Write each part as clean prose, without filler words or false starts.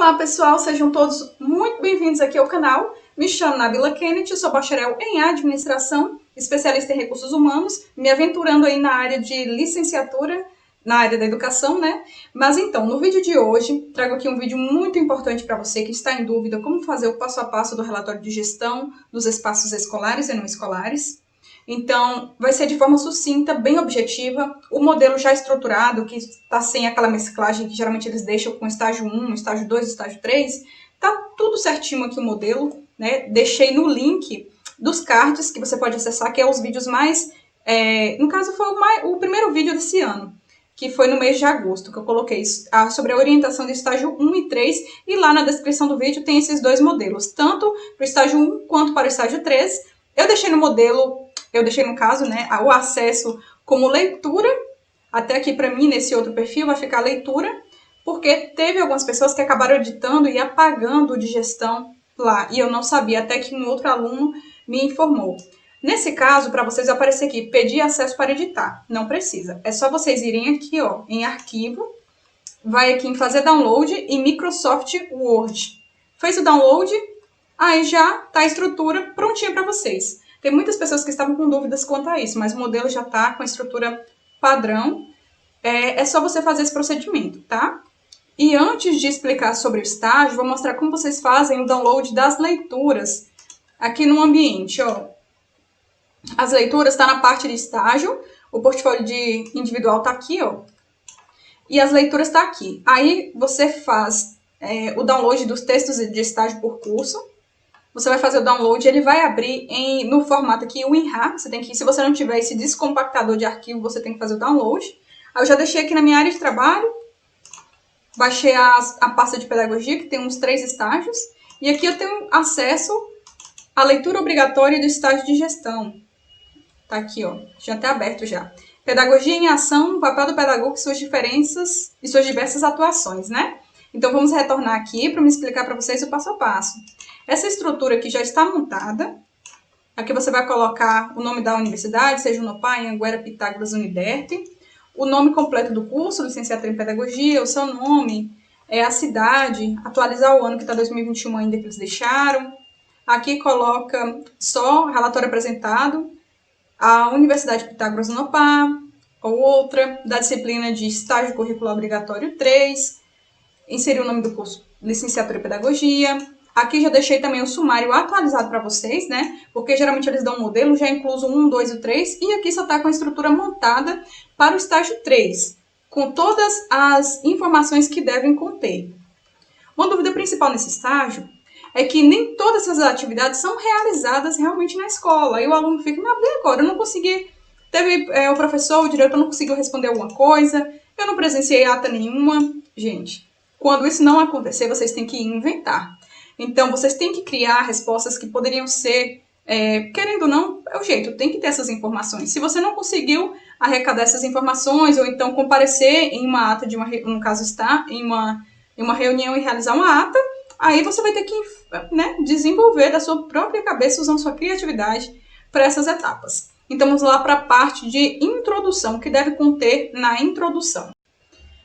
Olá pessoal, sejam todos muito bem-vindos aqui ao canal. Me chamo Nabila Kennedy, sou bacharel em administração, especialista em recursos humanos, me aventurando aí na área de licenciatura, na área da educação, né? Mas então, no vídeo de hoje, trago aqui um vídeo muito importante para você que está em dúvida como fazer o passo a passo do relatório de gestão dos espaços escolares e não escolares. Então, vai ser de forma sucinta, bem objetiva, o modelo já estruturado, que está sem aquela mesclagem que geralmente eles deixam com estágio 1, estágio 2, estágio 3, tá tudo certinho aqui o modelo, né? Deixei no link dos cards que você pode acessar, que é os vídeos mais... no caso, foi o primeiro vídeo desse ano, que foi no mês de agosto, que eu coloquei sobre a orientação do estágio 1 e 3, e lá na descrição do vídeo tem esses dois modelos, tanto para o estágio 1 quanto para o estágio 3. Eu deixei no caso, né, o acesso como leitura, até aqui para mim, nesse outro perfil, vai ficar leitura, porque teve algumas pessoas que acabaram editando e apagando de gestão lá, e eu não sabia, até que um outro aluno me informou. Nesse caso, para vocês aparecer aqui, pedir acesso para editar, não precisa. É só vocês irem aqui, ó, em arquivo, vai aqui em fazer download e Microsoft Word. Fez o download, aí já tá a estrutura prontinha para vocês. Tem muitas pessoas que estavam com dúvidas quanto a isso, mas o modelo já tá com a estrutura padrão. É só você fazer esse procedimento, tá? E antes de explicar sobre o estágio, vou mostrar como vocês fazem o download das leituras aqui no ambiente, ó. As leituras estão na parte de estágio, o portfólio de individual está aqui, ó. E as leituras estão aqui. Aí você faz o download dos textos de estágio por curso. Você vai fazer o download, ele vai abrir no formato aqui, o WinRAR. Você tem que, se você não tiver esse descompactador de arquivo, você tem que fazer o download. Aí eu já deixei aqui na minha área de trabalho. Baixei a pasta de pedagogia, que tem uns 3 estágios. E aqui eu tenho acesso à leitura obrigatória do estágio de gestão. Tá aqui, ó, já até aberto já. Pedagogia em ação, o papel do pedagogo e suas diferenças e suas diversas atuações, né? Então vamos retornar aqui para me explicar para vocês o passo a passo. Essa estrutura aqui já está montada. Aqui você vai colocar o nome da universidade, seja Unopar, Anhanguera, Pitágoras, Uniderte. O nome completo do curso, licenciatura em pedagogia, o seu nome, a cidade, atualizar o ano que está 2021 ainda que eles deixaram. Aqui coloca só relatório apresentado, a Universidade Pitágoras Unopar, ou outra, da disciplina de estágio curricular obrigatório 3, inserir o nome do curso licenciatura em pedagogia. Aqui já deixei também o sumário atualizado para vocês, né? Porque geralmente eles dão um modelo já incluso 1, 2 e 3, e aqui só está com a estrutura montada para o estágio 3, com todas as informações que devem conter. Uma dúvida principal nesse estágio é que nem todas essas atividades são realizadas realmente na escola. Aí o aluno fica, mas agora eu não consegui, o professor, o diretor não conseguiu responder alguma coisa, eu não presenciei ata nenhuma. Gente, quando isso não acontecer, vocês têm que inventar. Então, vocês têm que criar respostas que poderiam ser, querendo ou não, é o jeito, tem que ter essas informações. Se você não conseguiu arrecadar essas informações, ou então comparecer em uma ata, no caso está em uma reunião e realizar uma ata, aí você vai ter que, né, desenvolver da sua própria cabeça, usando sua criatividade para essas etapas. Então, vamos lá para a parte de introdução, que deve conter na introdução.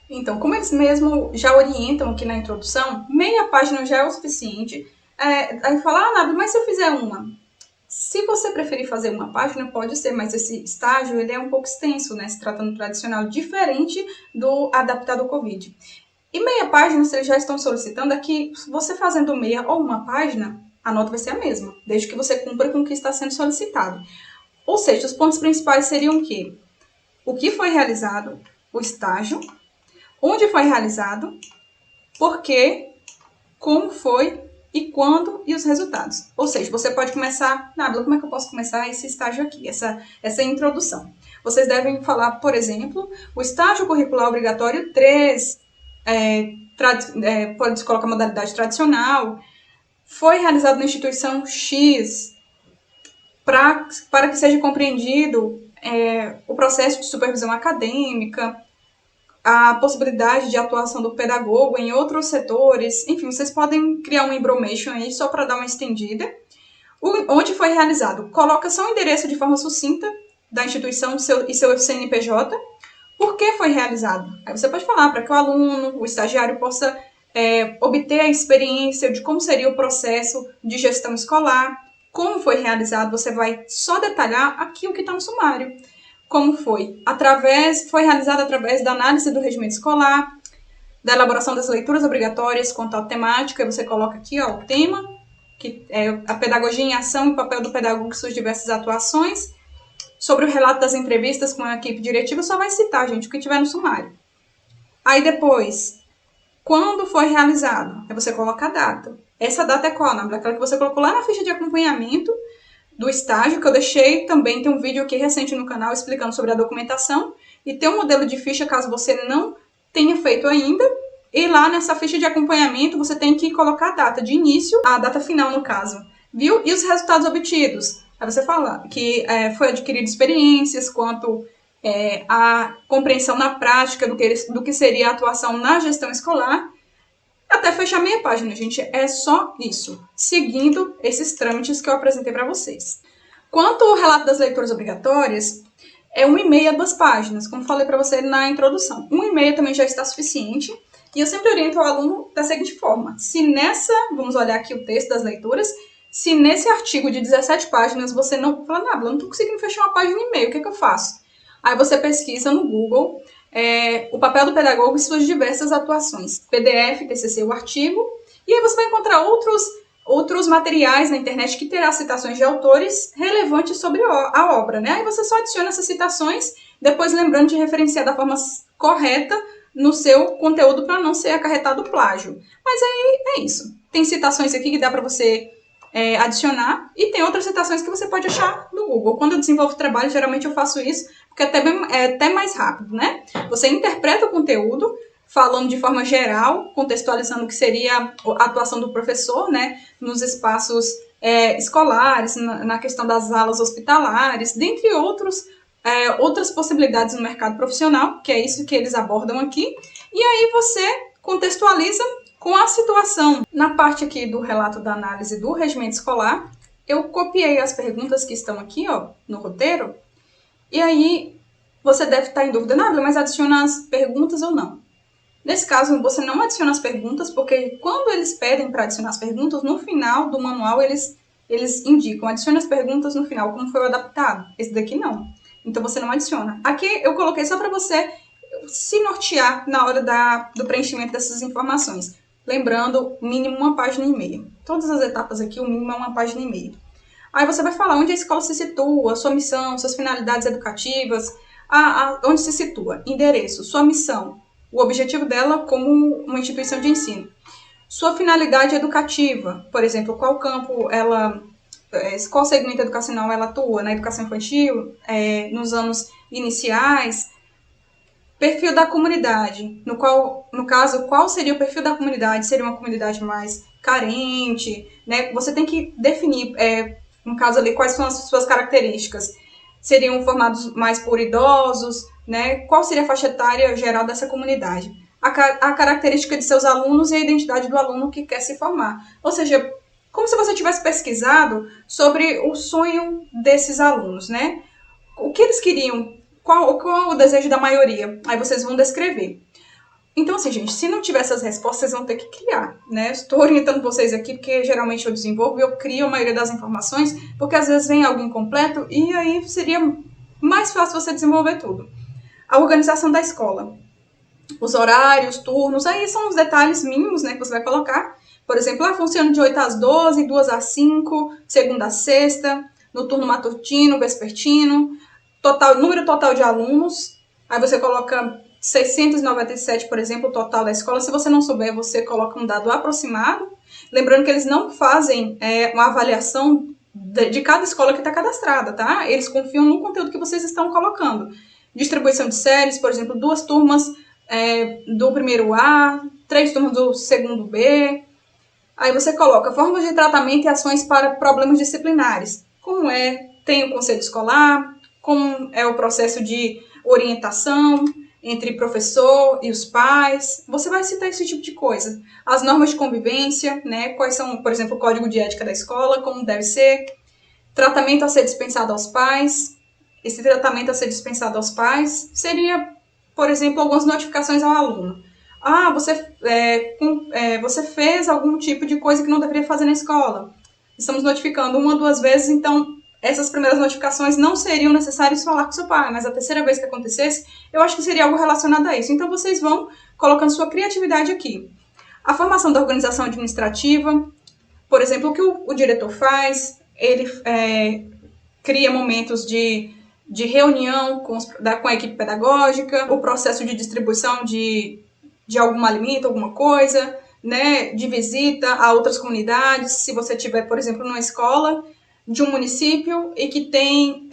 Então, como eles mesmo já orientam aqui na introdução, meia página já é o suficiente. Aí fala, Nabi, mas se eu fizer uma? Se você preferir fazer uma página, pode ser, mas esse estágio ele é um pouco extenso, né, se tratando tradicional, diferente do adaptado ao Covid. E meia página, se eles já estão solicitando, é que você fazendo meia ou uma página, a nota vai ser a mesma, desde que você cumpra com o que está sendo solicitado. Ou seja, os pontos principais seriam o quê? O que foi realizado, o estágio, onde foi realizado, por quê, como foi e quando e os resultados. Ou seja, você pode começar, Nábila, como é que eu posso começar esse estágio aqui, essa introdução? Vocês devem falar, por exemplo, o estágio curricular obrigatório 3, pode colocar modalidade tradicional, foi realizado na instituição X, para que seja compreendido o processo de supervisão acadêmica, a possibilidade de atuação do pedagogo em outros setores. Enfim, vocês podem criar um embromation aí só para dar uma estendida. Onde foi realizado? Coloca só o endereço de forma sucinta da instituição e seu CNPJ. Por que foi realizado? Aí você pode falar para que o aluno, o estagiário, possa obter a experiência de como seria o processo de gestão escolar, como foi realizado, você vai só detalhar aqui o que está no sumário. Como foi? Foi realizado através da análise do regimento escolar, da elaboração das leituras obrigatórias quanto à temática, você coloca aqui o tema, que é a pedagogia em ação e o papel do pedagogo em suas diversas atuações. Sobre o relato das entrevistas com a equipe diretiva, só vai citar, gente, o que tiver no sumário. Aí depois, quando foi realizado? Aí você coloca a data. Essa data é qual, Nábila? Aquela que você colocou lá na ficha de acompanhamento do estágio, que eu deixei também, tem um vídeo aqui recente no canal explicando sobre a documentação, e tem um modelo de ficha caso você não tenha feito ainda, e lá nessa ficha de acompanhamento você tem que colocar a data de início, a data final no caso, viu? E os resultados obtidos. Aí você fala que foi adquirido experiências quanto a compreensão na prática do que seria a atuação na gestão escolar, até fechar meia página, gente. É só isso, seguindo esses trâmites que eu apresentei para vocês. Quanto ao relato das leituras obrigatórias, é 1,5 a 2 páginas, como falei para você na introdução. 1,5 também já está suficiente, e eu sempre oriento o aluno da seguinte forma. Vamos olhar aqui o texto das leituras, se nesse artigo de 17 páginas você não fala, eu não estou conseguindo fechar uma página e meia, o que eu faço? Aí você pesquisa no Google o papel do pedagogo e suas diversas atuações. PDF, TCC, o artigo. E aí você vai encontrar outros materiais na internet que terá citações de autores relevantes sobre a obra, né? Aí você só adiciona essas citações, depois lembrando de referenciar da forma correta no seu conteúdo para não ser acarretado plágio. Mas aí é isso. Tem citações aqui que dá para você adicionar, e tem outras citações que você pode achar no Google. Quando eu desenvolvo trabalho, geralmente eu faço isso, porque é até mais rápido, né? Você interpreta o conteúdo, falando de forma geral, contextualizando o que seria a atuação do professor, né? Nos espaços escolares, na questão das alas hospitalares, dentre outras possibilidades no mercado profissional, que é isso que eles abordam aqui. E aí você contextualiza com a situação. Na parte aqui do relato da análise do regimento escolar, eu copiei as perguntas que estão aqui, no roteiro, e aí você deve estar em dúvida, Nábila, mas adiciona as perguntas ou não? Nesse caso, você não adiciona as perguntas, porque quando eles pedem para adicionar as perguntas, no final do manual eles indicam, adicione as perguntas no final, como foi adaptado. Esse daqui não. Então você não adiciona. Aqui eu coloquei só para você se nortear na hora do preenchimento dessas informações. Lembrando, mínimo 1,5 páginas. Todas as etapas aqui, o mínimo é 1,5 páginas. Aí você vai falar onde a escola se situa, sua missão, suas finalidades educativas, onde se situa, endereço, sua missão, o objetivo dela como uma instituição de ensino. Sua finalidade educativa, por exemplo, qual campo qual segmento educacional ela atua, na educação infantil, nos anos iniciais. Perfil da comunidade, no caso, qual seria o perfil da comunidade? Seria uma comunidade mais carente, né? Você tem que definir, no caso ali, quais são as suas características. Seriam formados mais por idosos, né? Qual seria a faixa etária geral dessa comunidade? A característica de seus alunos e a identidade do aluno que quer se formar. Ou seja, como se você tivesse pesquisado sobre o sonho desses alunos, né? O que eles queriam, qual o desejo da maioria? Aí vocês vão descrever. Então, assim, gente, se não tiver essas respostas, vocês vão ter que criar, né? Estou orientando vocês aqui, porque geralmente eu desenvolvo e eu crio a maioria das informações, porque às vezes vem algo incompleto e aí seria mais fácil você desenvolver tudo. A organização da escola. Os horários, turnos, aí são os detalhes mínimos, né, que você vai colocar. Por exemplo, funciona de 8 às 12, 2 às 5, segunda a sexta, no turno matutino, vespertino, número total de alunos, aí você coloca 697, por exemplo, o total da escola. Se você não souber, você coloca um dado aproximado. Lembrando que eles não fazem uma avaliação de cada escola que está cadastrada, tá? Eles confiam no conteúdo que vocês estão colocando. Distribuição de séries, por exemplo, 2 turmas do primeiro A, 3 turmas do segundo B. Aí você coloca formas de tratamento e ações para problemas disciplinares. Como tem o conselho escolar, como é o processo de orientação entre professor e os pais. Você vai citar esse tipo de coisa. As normas de convivência, né? Quais são, por exemplo, o código de ética da escola, como deve ser. Tratamento a ser dispensado aos pais. Esse tratamento a ser dispensado aos pais seria, por exemplo, algumas notificações ao aluno. Ah, você fez algum tipo de coisa que não deveria fazer na escola. Estamos notificando uma ou duas vezes, então essas primeiras notificações não seriam necessárias falar com seu pai, mas a terceira vez que acontecesse, eu acho que seria algo relacionado a isso. Então vocês vão colocando sua criatividade aqui. A formação da organização administrativa, por exemplo, o que o diretor faz, ele cria momentos de reunião com a equipe pedagógica, o processo de distribuição de algum alimento, alguma coisa, né, de visita a outras comunidades. Se você tiver, por exemplo, numa escola de um município e que tem,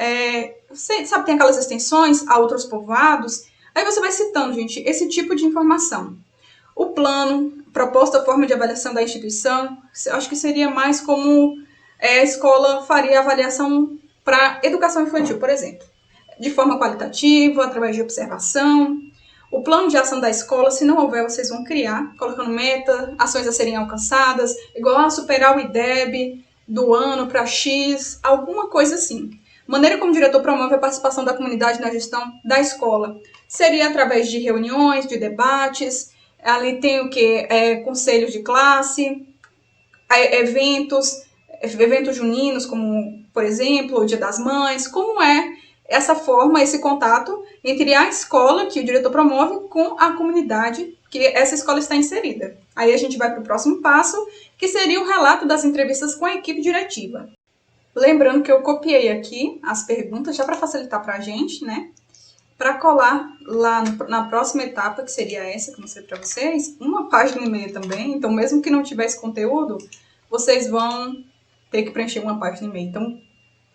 tem aquelas extensões a outros povoados, aí você vai citando, gente, esse tipo de informação. O plano, proposta, forma de avaliação da instituição, acho que seria mais como a escola faria avaliação para educação infantil, por exemplo, de forma qualitativa, através de observação. O plano de ação da escola, se não houver, vocês vão criar, colocando meta, ações a serem alcançadas, igual a superar o IDEB do ano para X, alguma coisa assim. Maneira como o diretor promove a participação da comunidade na gestão da escola seria através de reuniões, de debates. Ali tem o que? Conselhos de classe, eventos juninos, como, por exemplo, o Dia das Mães. Como é essa forma, esse contato entre a escola que o diretor promove com a comunidade que essa escola está inserida? Aí a gente vai para o próximo passo, que seria o relato das entrevistas com a equipe diretiva. Lembrando que eu copiei aqui as perguntas já para facilitar para a gente, né? Para colar lá na próxima etapa, que seria essa que eu mostrei para vocês, 1,5 páginas também. Então, mesmo que não tivesse conteúdo, vocês vão ter que preencher 1,5 páginas. Então,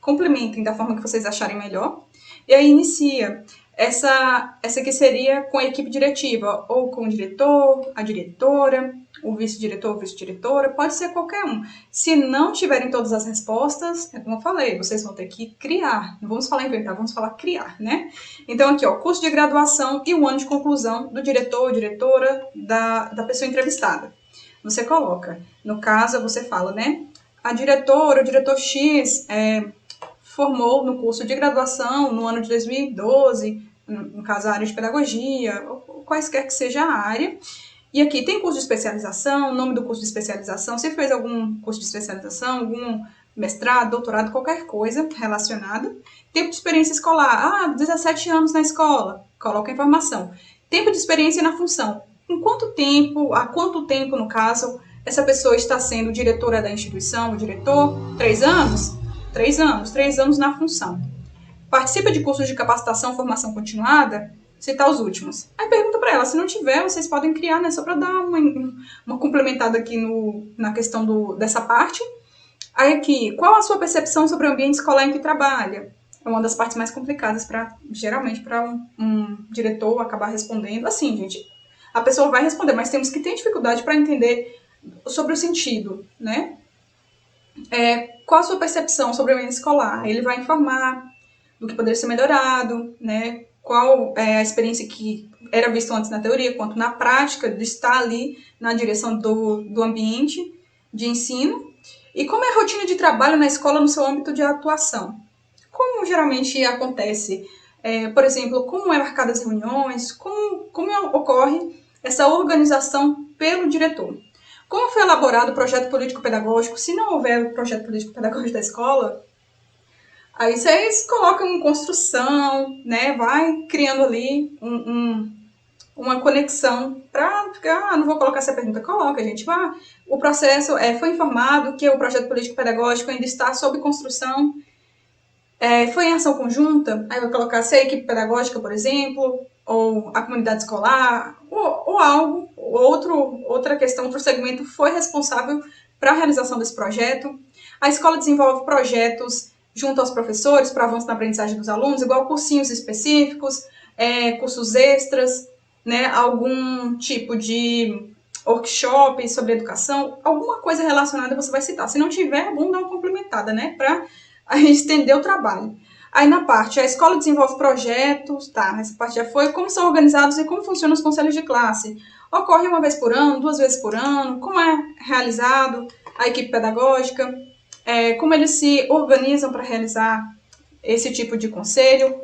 complementem da forma que vocês acharem melhor. E aí inicia. Essa aqui seria com a equipe diretiva, ou com o diretor, a diretora, o vice-diretor ou vice-diretora, pode ser qualquer um. Se não tiverem todas as respostas, é como eu falei, vocês vão ter que criar. Não vamos falar inventar, vamos falar criar, né? Então aqui, ó, curso de graduação e o ano de conclusão do diretor ou diretora da pessoa entrevistada. Você coloca, no caso, você fala, né? A diretora, o diretor X, formou no curso de graduação no ano de 2012, no caso a área de pedagogia, ou quaisquer que seja a área. E aqui tem curso de especialização, nome do curso de especialização, se fez algum curso de especialização, algum mestrado, doutorado, qualquer coisa relacionada. Tempo de experiência escolar, 17 anos na escola, coloca a informação. Tempo de experiência na função, há quanto tempo, no caso, essa pessoa está sendo diretora da instituição, o diretor? 3 anos? 3 anos, 3 anos na função. Participa de cursos de capacitação, formação continuada? Citar os últimos. Aí pergunta para ela, se não tiver, vocês podem criar, né? Só para dar uma complementada aqui na questão dessa parte. Aí aqui, qual a sua percepção sobre o ambiente escolar em que trabalha? É uma das partes mais complicadas, geralmente, para um diretor acabar respondendo. Assim, gente, a pessoa vai responder, mas temos que ter dificuldade para entender sobre o sentido, né? Qual a sua percepção sobre o ambiente escolar? Ele vai informar do que poderia ser melhorado, né? Qual é a experiência que era vista antes na teoria, quanto na prática, de estar ali na direção do ambiente de ensino. E como é a rotina de trabalho na escola no seu âmbito de atuação? Como geralmente acontece? Por exemplo, como é marcadas as reuniões? Como ocorre essa organização pelo diretor? Como foi elaborado o projeto político-pedagógico? Se não houver projeto político-pedagógico da escola, aí vocês colocam em construção, né? Vai criando ali uma conexão para ficar, não vou colocar essa pergunta, coloca, gente. O processo foi informado que o projeto político-pedagógico ainda está sob construção, foi em ação conjunta, aí vai colocar se a equipe pedagógica, por exemplo, ou a comunidade escolar, ou algo, outra questão, outro segmento foi responsável para a realização desse projeto. A escola desenvolve projetos junto aos professores para avanço na aprendizagem dos alunos, igual cursinhos específicos, cursos extras, né, algum tipo de workshop sobre educação, alguma coisa relacionada você vai citar. Se não tiver, vamos dar uma complementada, né, para a gente estender o trabalho. Aí na parte, a escola desenvolve projetos, tá, essa parte já foi, como são organizados e como funcionam os conselhos de classe. Ocorre uma vez por ano, 2 vezes por ano, como é realizado a equipe pedagógica, como eles se organizam para realizar esse tipo de conselho.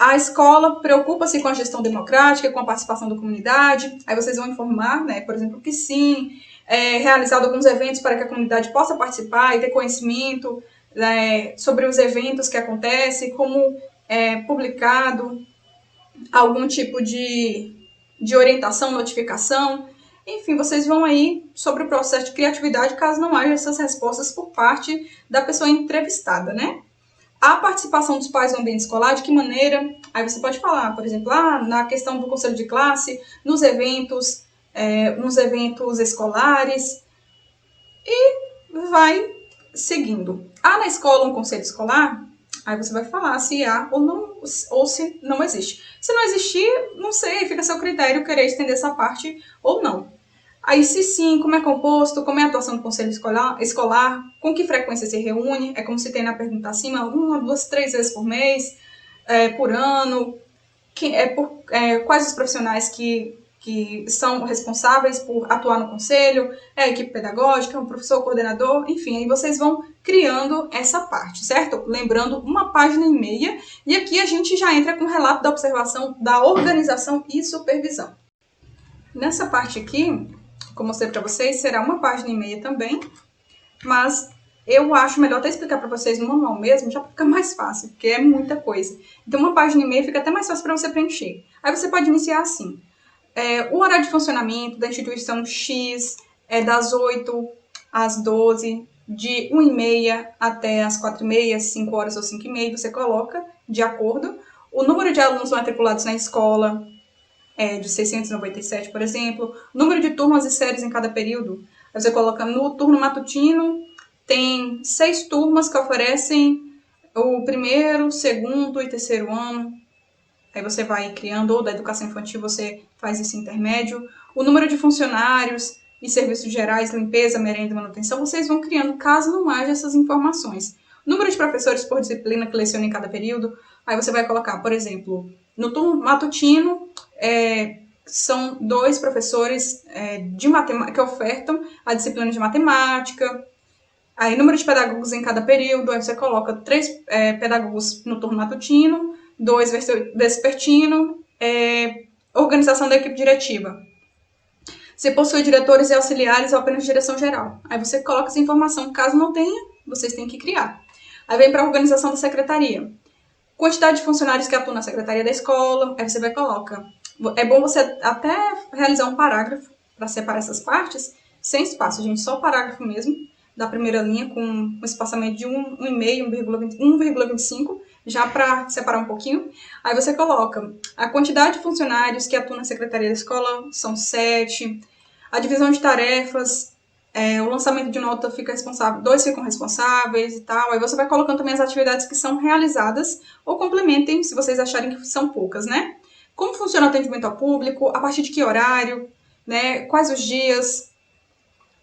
A escola preocupa-se com a gestão democrática, com a participação da comunidade. Aí vocês vão informar, né, por exemplo, que sim, realizado alguns eventos para que a comunidade possa participar e ter conhecimento, né, sobre os eventos que acontecem, como publicado algum tipo de orientação, notificação. Enfim, vocês vão aí sobre o processo de criatividade, caso não haja essas respostas por parte da pessoa entrevistada, né? A participação dos pais no ambiente escolar, de que maneira? Aí você pode falar, por exemplo, na questão do conselho de classe, nos eventos escolares, e vai seguindo. Há na escola um conselho escolar? Aí você vai falar se há ou não, ou se não existe. Se não existir, não sei, fica a seu critério querer estender essa parte ou não. Aí, se sim, como é composto, como é a atuação do conselho escolar, com que frequência se reúne, é como se tem na pergunta acima, 1, 2, 3 vezes por mês, por ano, quais os profissionais que são responsáveis por atuar no conselho, é a equipe pedagógica, o professor, o coordenador, enfim, aí vocês vão criando essa parte, certo? Lembrando, 1,5 página, e aqui a gente já entra com o relato da observação, da organização e supervisão. Nessa parte aqui, como eu mostrei para vocês, será 1,5 página também, mas eu acho melhor até explicar para vocês no manual mesmo, já fica mais fácil, porque é muita coisa. Então, 1,5 página fica até mais fácil para você preencher. Aí você pode iniciar assim. O horário de funcionamento da instituição X é das 8 às 12, de 1h30 até as 4h30, 5 horas ou 5h30, você coloca de acordo. O número de alunos matriculados na escola de 697, por exemplo. Número de turmas e séries em cada período. Você coloca no turno matutino, tem 6 turmas que oferecem o primeiro, segundo e terceiro ano. Aí você vai criando, ou da educação infantil você faz esse intermédio. O número de funcionários e serviços gerais, limpeza, merenda e manutenção, vocês vão criando caso não haja essas informações. Número de professores por disciplina que lecionam em cada período. Aí você vai colocar, por exemplo, no turno matutino, são 2 professores de matemática que ofertam a disciplina de matemática. Aí, número de pedagogos em cada período, aí você coloca 3 pedagogos no turno matutino, 2 vespertino, organização da equipe diretiva. Se possui diretores e auxiliares ou apenas direção geral. Aí você coloca essa informação, caso não tenha, vocês têm que criar. Aí vem para a organização da secretaria. Quantidade de funcionários que atuam na secretaria da escola, aí você vai colocar. É bom você até realizar um parágrafo para separar essas partes, sem espaço, gente, só o parágrafo mesmo, da primeira linha, com um espaçamento de 1,5, 1,25, já para separar um pouquinho. Aí você coloca a quantidade de funcionários que atuam na secretaria da escola, são 7. A divisão de tarefas, o lançamento de nota fica responsável, 2 ficam responsáveis e tal. Aí você vai colocando também as atividades que são realizadas, ou complementem se vocês acharem que são poucas, né? Como funciona o atendimento ao público, a partir de que horário, né? Quais os dias,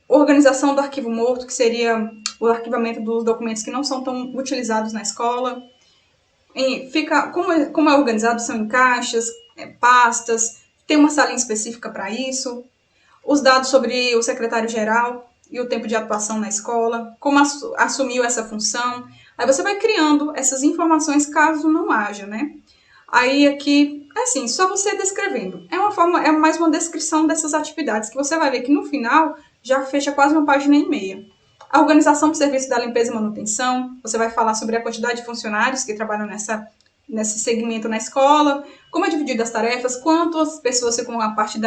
organização do arquivo morto, que seria o arquivamento dos documentos que não são tão utilizados na escola. Como é organizado, são em caixas, pastas, tem uma salinha específica para isso. Os dados sobre o secretário-geral e o tempo de atuação na escola, como assumiu essa função. Aí você vai criando essas informações caso não haja, né? Aí aqui, assim, só você descrevendo. É mais uma descrição dessas atividades, que você vai ver que no final já fecha quase 1,5 página. A organização do serviço da limpeza e manutenção, você vai falar sobre a quantidade de funcionários que trabalham nesse segmento na escola, como é dividido as tarefas, quantas pessoas ficam a parte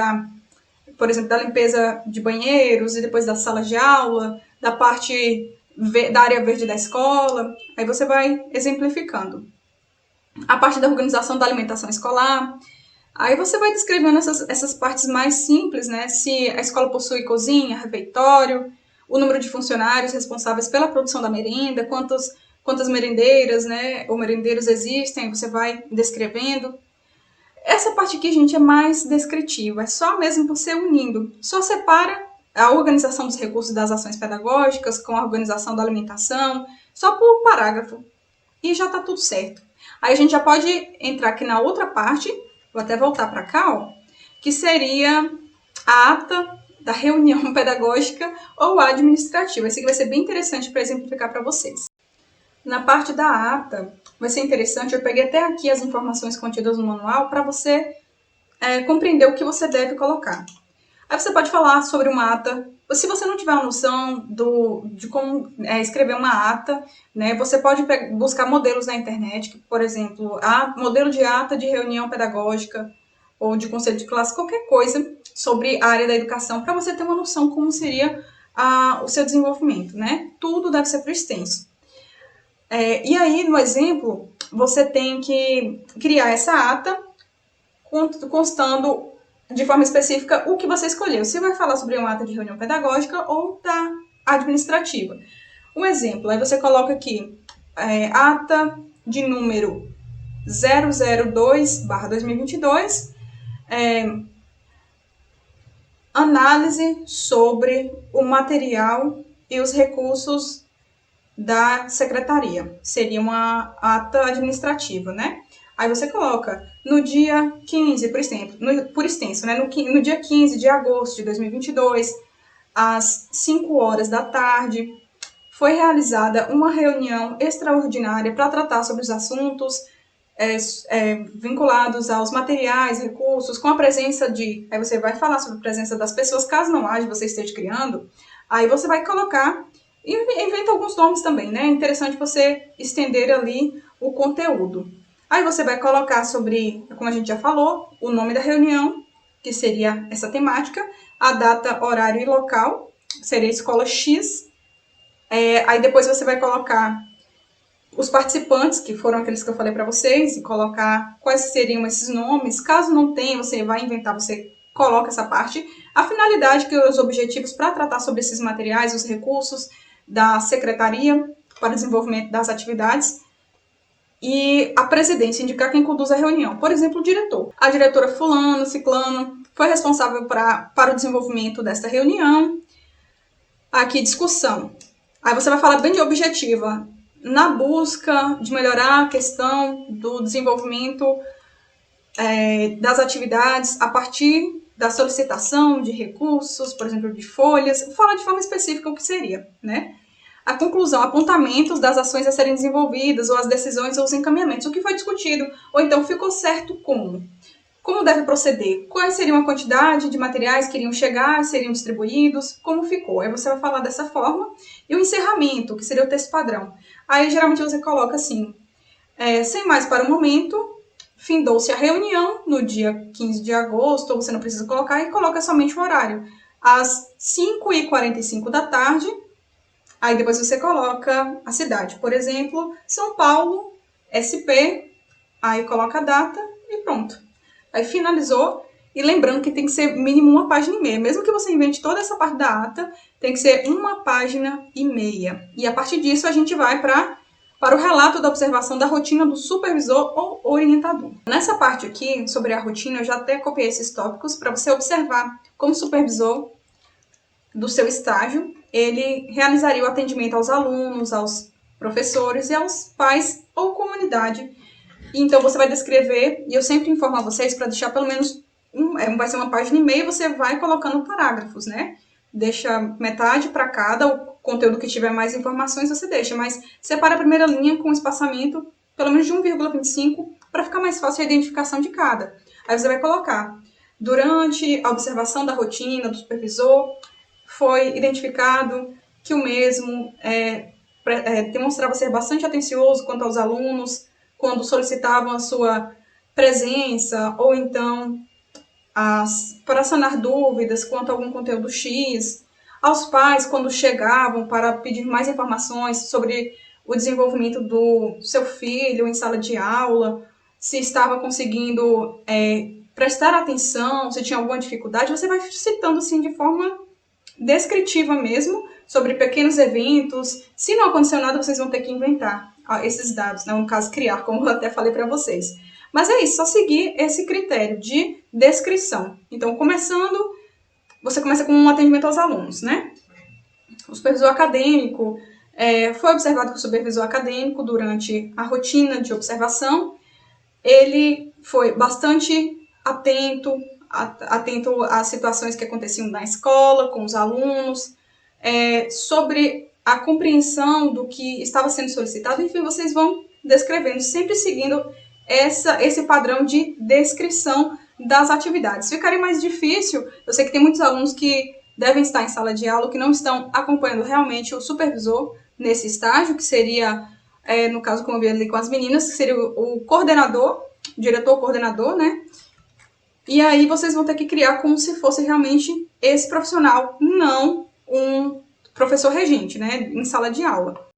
por exemplo, da limpeza de banheiros e depois das salas de aula, da parte da área verde da escola. Aí você vai exemplificando. A parte da organização da alimentação escolar. Aí você vai descrevendo essas partes mais simples, né? Se a escola possui cozinha, refeitório, o número de funcionários responsáveis pela produção da merenda, quantas merendeiras, né, ou merendeiros existem, você vai descrevendo. Essa parte aqui, gente, é mais descritiva, é só mesmo por ser unindo. Só separa a organização dos recursos das ações pedagógicas com a organização da alimentação, só por parágrafo, e já está tudo certo. Aí a gente já pode entrar aqui na outra parte, vou até voltar para cá, ó, que seria a ata da reunião pedagógica ou administrativa. Esse aqui vai ser bem interessante para exemplificar para vocês. Na parte da ata, vai ser interessante, eu peguei até aqui as informações contidas no manual para você compreender o que você deve colocar. Aí você pode falar sobre uma ata. Se você não tiver uma noção de como escrever uma ata, né, você pode buscar modelos na internet, por exemplo, modelo de ata de reunião pedagógica ou de conselho de classe, qualquer coisa sobre a área da educação, para você ter uma noção como seria o seu desenvolvimento, né? Tudo deve ser por extenso. E aí, no exemplo, você tem que criar essa ata constando de forma específica o que você escolheu. Se vai falar sobre uma ata de reunião pedagógica ou da administrativa. Um exemplo, aí você coloca aqui, ata de número 002/2022, análise sobre o material e os recursos da secretaria. Seria uma ata administrativa, né? Aí você coloca no dia 15, por extenso, né? No dia 15 de agosto de 2022, às 5 horas da tarde, foi realizada uma reunião extraordinária para tratar sobre os assuntos vinculados aos materiais, recursos, com a presença de... Aí você vai falar sobre a presença das pessoas, caso não haja, você esteja criando, aí você vai colocar e inventa alguns nomes também, né? É interessante você estender ali o conteúdo. Aí você vai colocar sobre, como a gente já falou, o nome da reunião, que seria essa temática, a data, horário e local, seria escola X. Aí depois você vai colocar os participantes, que foram aqueles que eu falei para vocês, e colocar quais seriam esses nomes. Caso não tenha, você vai inventar, você coloca essa parte. A finalidade, que os objetivos para tratar sobre esses materiais, os recursos da secretaria para o desenvolvimento das atividades, e a presidência, indicar quem conduz a reunião. Por exemplo, o diretor. A diretora fulano, ciclano, foi responsável para o desenvolvimento desta reunião. Aqui, discussão. Aí você vai falar bem de objetiva, na busca de melhorar a questão do desenvolvimento das atividades a partir da solicitação de recursos, por exemplo, de folhas. Fala de forma específica o que seria, né? A conclusão, apontamentos das ações a serem desenvolvidas, ou as decisões ou os encaminhamentos, o que foi discutido, ou então ficou certo como. Como deve proceder? Quais seriam a quantidade de materiais que iriam chegar, seriam distribuídos? Como ficou? Aí você vai falar dessa forma. E o encerramento, que seria o texto padrão. Aí, geralmente, você coloca assim, sem mais para o momento, findou-se a reunião no dia 15 de agosto, ou você não precisa colocar, e coloca somente o horário. Às 5h45 da tarde, aí depois você coloca a cidade. Por exemplo, São Paulo, SP, aí coloca a data e pronto. Aí finalizou, e lembrando que tem que ser mínimo 1,5 página. Mesmo que você invente toda essa parte da ata, tem que ser 1,5 página. E a partir disso a gente vai para o relato da observação da rotina do supervisor ou orientador. Nessa parte aqui, sobre a rotina, eu já até copiei esses tópicos para você observar como supervisor do seu estágio, ele realizaria o atendimento aos alunos, aos professores e aos pais ou comunidade. Então, você vai descrever, e eu sempre informo a vocês para deixar pelo menos, vai ser 1,5 página, você vai colocando parágrafos, né? Deixa metade para cada, o conteúdo que tiver mais informações você deixa, mas separa a primeira linha com espaçamento pelo menos de 1,25 para ficar mais fácil a identificação de cada. Aí você vai colocar, durante a observação da rotina do supervisor, foi identificado que o mesmo demonstrava ser bastante atencioso quanto aos alunos, quando solicitavam a sua presença, ou então para sanar dúvidas quanto a algum conteúdo X, aos pais quando chegavam para pedir mais informações sobre o desenvolvimento do seu filho em sala de aula, se estava conseguindo prestar atenção, se tinha alguma dificuldade, você vai citando assim de forma descritiva mesmo, sobre pequenos eventos. Se não aconteceu nada, vocês vão ter que inventar esses dados, né? No caso, criar, como eu até falei para vocês. Mas é isso, só seguir esse critério de descrição. Então, você começa com um atendimento aos alunos, né? O supervisor acadêmico, foi observado que o supervisor acadêmico, durante a rotina de observação, ele foi bastante atento às situações que aconteciam na escola, com os alunos, sobre a compreensão do que estava sendo solicitado, enfim, vocês vão descrevendo, sempre seguindo esse padrão de descrição das atividades. Ficaria mais difícil, eu sei que tem muitos alunos que devem estar em sala de aula, que não estão acompanhando realmente o supervisor nesse estágio, que seria, no caso, como eu vi ali com as meninas, que seria o coordenador, diretor coordenador, né? E aí vocês vão ter que criar como se fosse realmente esse profissional, não um professor regente, né, em sala de aula.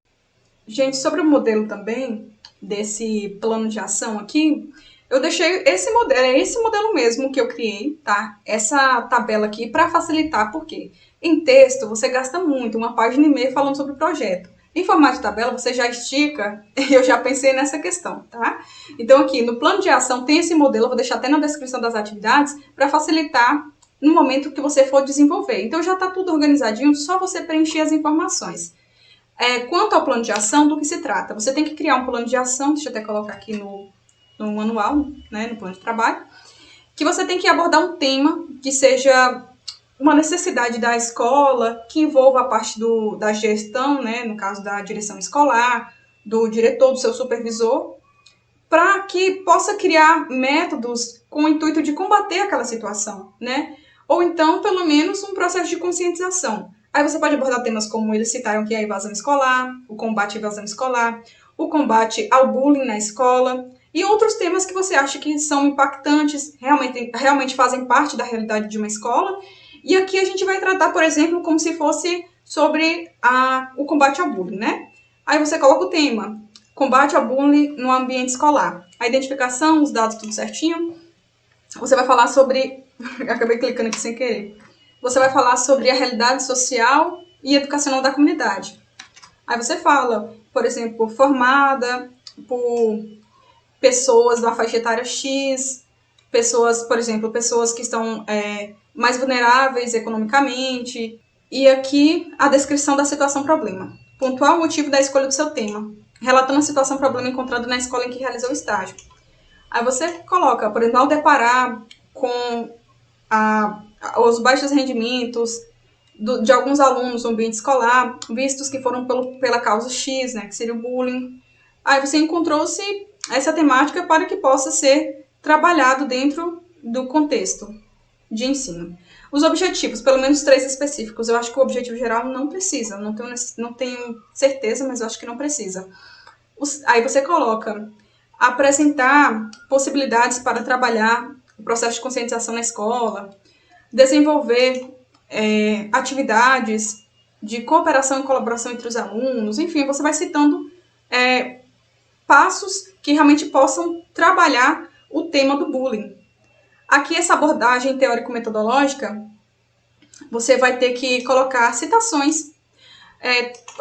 Gente, sobre o modelo também, desse plano de ação aqui, eu deixei esse modelo, é esse modelo mesmo que eu criei, tá? Essa tabela aqui para facilitar, porque em texto você gasta muito, 1,5 página falando sobre o projeto. Em formato de tabela você já estica, eu já pensei nessa questão, tá? Então aqui no plano de ação tem esse modelo, eu vou deixar até na descrição das atividades, para facilitar no momento que você for desenvolver. Então já está tudo organizadinho, só você preencher as informações. Quanto ao plano de ação, do que se trata? Você tem que criar um plano de ação, deixa eu até colocar aqui no manual, né, no plano de trabalho, que você tem que abordar um tema que seja uma necessidade da escola, que envolva a parte da gestão, né, no caso da direção escolar, do diretor, do seu supervisor, para que possa criar métodos com o intuito de combater aquela situação, né? Ou então, pelo menos, um processo de conscientização. Aí você pode abordar temas como eles citaram, que é a evasão escolar, o combate à evasão escolar, o combate ao bullying na escola, e outros temas que você acha que são impactantes, realmente fazem parte da realidade de uma escola. E aqui a gente vai tratar, por exemplo, como se fosse sobre o combate ao bullying, né? Aí você coloca o tema, combate ao bullying no ambiente escolar. A identificação, os dados tudo certinho. Você vai falar sobre... Acabei clicando aqui sem querer. Você vai falar sobre a realidade social e educacional da comunidade. Aí você fala, por exemplo, formada por pessoas da faixa etária X, pessoas, por exemplo, pessoas que estão mais vulneráveis economicamente. E aqui a descrição da situação-problema. Pontuar o motivo da escolha do seu tema, relatando a situação-problema encontrada na escola em que realizou o estágio. Aí você coloca, por exemplo, ao deparar com os baixos rendimentos de alguns alunos no ambiente escolar, vistos que foram pela causa X, né, que seria o bullying. Aí você encontrou-se essa temática para que possa ser trabalhado dentro do contexto de ensino. Os objetivos, pelo menos 3 específicos. Eu acho que o objetivo geral não precisa, não tenho certeza, mas eu acho que não precisa. Aí você coloca apresentar possibilidades para trabalhar o processo de conscientização na escola, desenvolver atividades de cooperação e colaboração entre os alunos, enfim, você vai citando passos que realmente possam trabalhar o tema do bullying. Aqui, essa abordagem teórico-metodológica, você vai ter que colocar citações,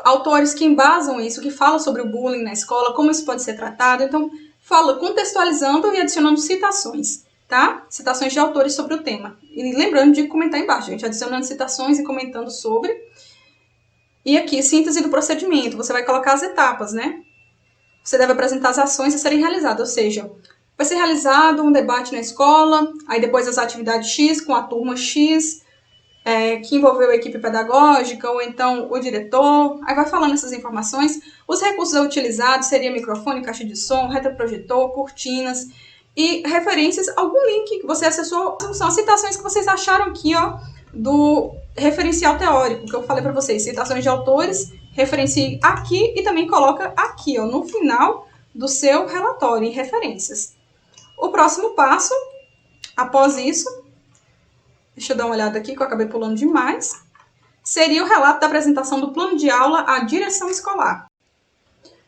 autores que embasam isso, que falam sobre o bullying na escola, como isso pode ser tratado. Então, fala contextualizando e adicionando citações, tá? Citações de autores sobre o tema. E lembrando de comentar embaixo, gente, adicionando citações e comentando sobre. E aqui, síntese do procedimento, você vai colocar as etapas, né? Você deve apresentar as ações a serem realizadas, ou seja, vai ser realizado um debate na escola, aí depois as atividades X com a turma X, que envolveu a equipe pedagógica, ou então o diretor, aí vai falando essas informações. Os recursos utilizados seriam microfone, caixa de som, retroprojetor, cortinas e referências, algum link que você acessou, são as citações que vocês acharam aqui, ó, do referencial teórico, que eu falei para vocês, citações de autores, referencie aqui e também coloca aqui, ó, no final do seu relatório, em referências. O próximo passo, após isso, deixa eu dar uma olhada aqui, que eu acabei pulando demais, seria o relato da apresentação do plano de aula à direção escolar.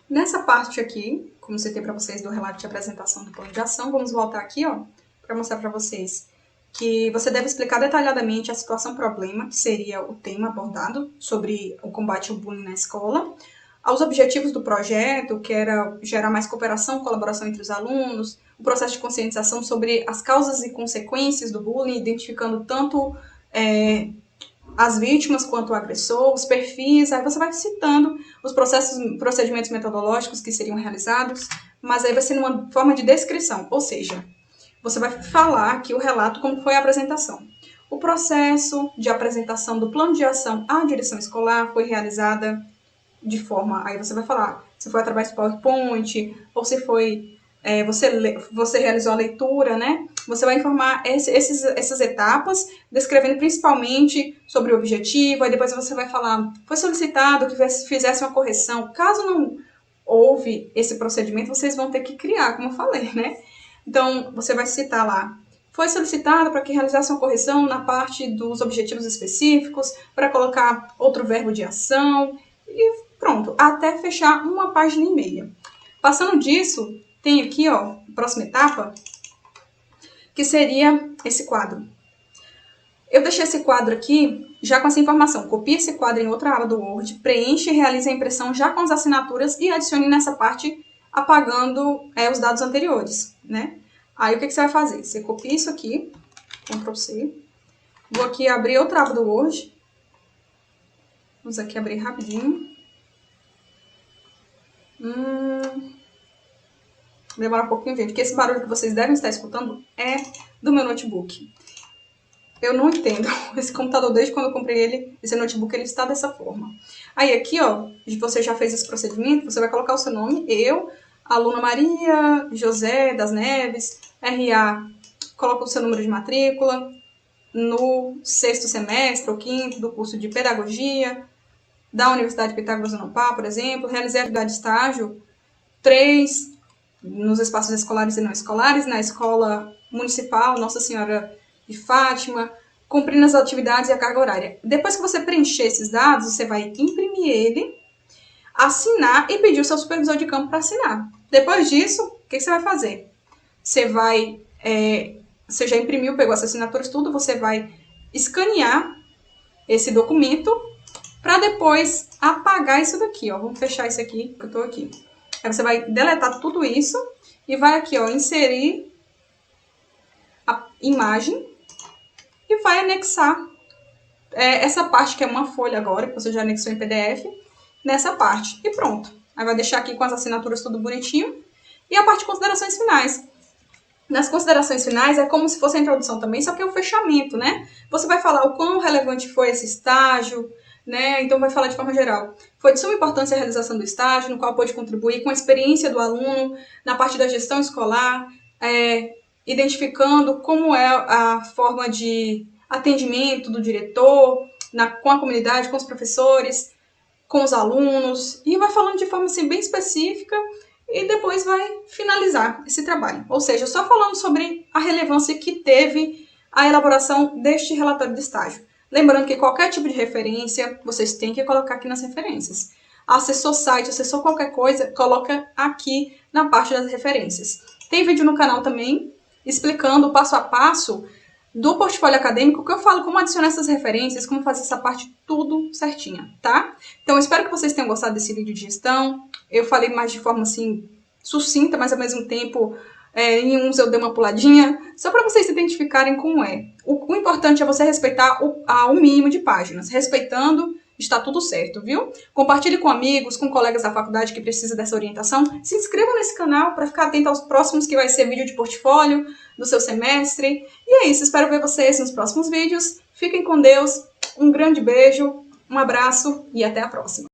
Nessa parte aqui, como citei para vocês do relato de apresentação do plano de ação, vamos voltar aqui, ó, para mostrar para vocês que você deve explicar detalhadamente a situação-problema, que seria o tema abordado sobre o combate ao bullying na escola, aos objetivos do projeto, que era gerar mais cooperação, colaboração entre os alunos, o processo de conscientização sobre as causas e consequências do bullying, identificando tanto as vítimas quanto o agressor, os perfis, aí você vai citando os procedimentos metodológicos que seriam realizados, mas aí vai ser numa forma de descrição, ou seja, você vai falar aqui o relato como foi a apresentação. O processo de apresentação do plano de ação à direção escolar foi realizada de forma... Aí você vai falar se foi através do PowerPoint, ou se foi... você realizou a leitura, né? Você vai informar essas etapas, descrevendo principalmente sobre o objetivo, aí depois você vai falar, foi solicitado que fizesse uma correção. Caso não houve esse procedimento, vocês vão ter que criar, como eu falei, né? Então, você vai citar lá, foi solicitado para que realizasse uma correção na parte dos objetivos específicos, para colocar outro verbo de ação, e pronto, até fechar uma página e meia. Passando disso, tem aqui, ó, a próxima etapa, que seria esse quadro. Eu deixei esse quadro aqui já com essa informação. Copie esse quadro em outra aba do Word, preencha e realize a impressão já com as assinaturas e adicione nessa parte apagando os dados anteriores, né? Aí o que você vai fazer? Você copia isso aqui, Ctrl C. Vou aqui abrir outra aba do Word. Vamos aqui abrir rapidinho. Demora um pouquinho, gente, porque esse barulho que vocês devem estar escutando é do meu notebook. Eu não entendo. Esse computador, desde quando eu comprei ele, esse notebook, ele está dessa forma. Aí aqui, ó, você já fez esse procedimento, você vai colocar o seu nome, eu, aluna Maria José das Neves, RA, coloca o seu número de matrícula, no 6º semestre ou 5º do curso de Pedagogia, da Universidade Pitágoras Unopá, por exemplo, realizei a atividade de estágio 3, nos espaços escolares e não escolares, na Escola Municipal Nossa Senhora de Fátima, cumprindo as atividades e a carga horária. Depois que você preencher esses dados, você vai imprimir ele, assinar e pedir o seu supervisor de campo para assinar. Depois disso, o que você vai fazer? Você vai, você já imprimiu, pegou as assinaturas, tudo, você vai escanear esse documento para depois apagar isso daqui, ó. Vamos fechar isso aqui, que eu tô aqui. Aí você vai deletar tudo isso e vai aqui, ó, inserir a imagem e vai anexar essa parte que é uma folha agora, que você já anexou em PDF, nessa parte. E pronto. Aí vai deixar aqui com as assinaturas tudo bonitinho. E a parte de considerações finais. Nas considerações finais é como se fosse a introdução também, só que é o fechamento, né? Você vai falar o quão relevante foi esse estágio, né? Então vai falar de forma geral. Foi de suma importância a realização do estágio, no qual pôde contribuir com a experiência do aluno na parte da gestão escolar, identificando como é a forma de atendimento do diretor, com a comunidade, com os professores, com os alunos, e vai falando de forma assim, bem específica, e depois vai finalizar esse trabalho. Ou seja, só falando sobre a relevância que teve a elaboração deste relatório de estágio. Lembrando que qualquer tipo de referência, vocês têm que colocar aqui nas referências. Acessou site, acessou qualquer coisa, coloca aqui na parte das referências. Tem vídeo no canal também, explicando o passo a passo do portfólio acadêmico, que eu falo como adicionar essas referências, como fazer essa parte tudo certinha, tá? Então, eu espero que vocês tenham gostado desse vídeo de gestão. Eu falei mais de forma, assim, sucinta, mas ao mesmo tempo, em uns eu dei uma puladinha, só para vocês se identificarem como é. O importante é você respeitar o mínimo de páginas. Respeitando, está tudo certo, viu? Compartilhe com amigos, com colegas da faculdade que precisam dessa orientação. Se inscreva nesse canal para ficar atento aos próximos, que vai ser vídeo de portfólio do seu semestre. E é isso, espero ver vocês nos próximos vídeos. Fiquem com Deus, um grande beijo, um abraço e até a próxima.